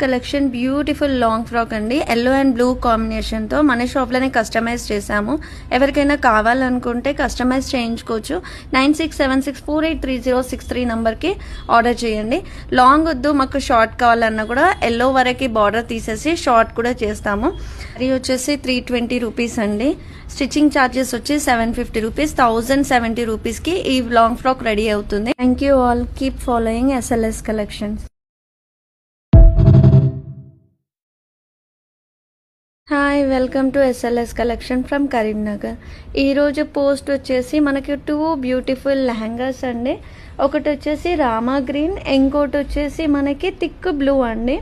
Collection beautiful long frock అండి, yellow and blue కాంబినేషన్తో మన షాప్లోనే కస్టమైజ్ చేసాము. ఎవరికైనా కావాలనుకుంటే కస్టమైజ్ చేయించుకోవచ్చు. 9676483063 నెంబర్కి ఆర్డర్ చేయండి. లాంగ్ వద్దు మాకు షార్ట్ కావాలన్నా కూడా ఎల్లో వరకు బార్డర్ తీసేసి షార్ట్ కూడా చేస్తాము. అది వచ్చేసి 320 రూపీస్ అండి. స్టిచ్చింగ్ ఛార్జెస్ వచ్చి 750 రూపీస్. 1070 రూపీస్కి ఈ లాంగ్ ఫ్రాక్ రెడీ అవుతుంది. Thank you all. Keep following SLS collections. Hi, welcome to SLS collection from Karimnagar. ఈరోజు పోస్ట్ వచ్చేసి మనకి 2 బ్యూటిఫుల్ లెహంగాస్ అండి. ఒకటి వచ్చేసి రామా గ్రీన్, ఇంకోటి వచ్చేసి మనకి థిక్ బ్లూ అండి.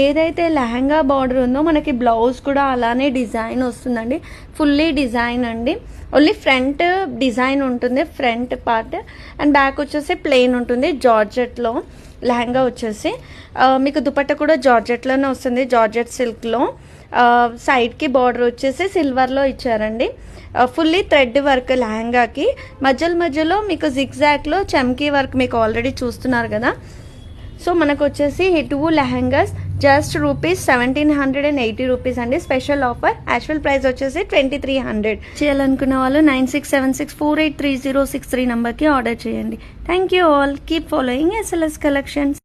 ఏదైతే లెహంగా బార్డర్ ఉందో మనకి బ్లౌజ్ కూడా అలానే డిజైన్ వస్తుందండి. ఫుల్లీ డిజైన్ అండి. ఓన్లీ ఫ్రంట్ డిజైన్ ఉంటుంది, ఫ్రంట్ పార్ట్, అండ్ బ్యాక్ వచ్చేసి ప్లెయిన్ ఉంటుంది. జార్జెట్లో లెహంగా వచ్చేసి మీకు దుపట్టా కూడా జార్జెట్లోనే వస్తుంది, జార్జెట్ సిల్క్లో. సైడ్కి బార్డర్ వచ్చేసి సిల్వర్లో ఇచ్చారండి. ఫుల్లీ థ్రెడ్ వర్క్ లెహంగాకి. మధ్యలో మీకు జిగ్జాగ్లో చమ్కీ వర్క్ మీకు ఆల్రెడీ చూస్తున్నారు కదా. సో మనకు వచ్చేసి ఈ 2 లెహంగాస్ జస్ట్ ₹1780 రూపీస్ అండి. Special offer. యాక్చువల్ ప్రైస్ వచ్చేసి 2300. చేయాలనుకున్న వాళ్ళు 9676483063 నెంబర్కి ఆర్డర్ చేయండి. Thank you all. Keep following SLS collections.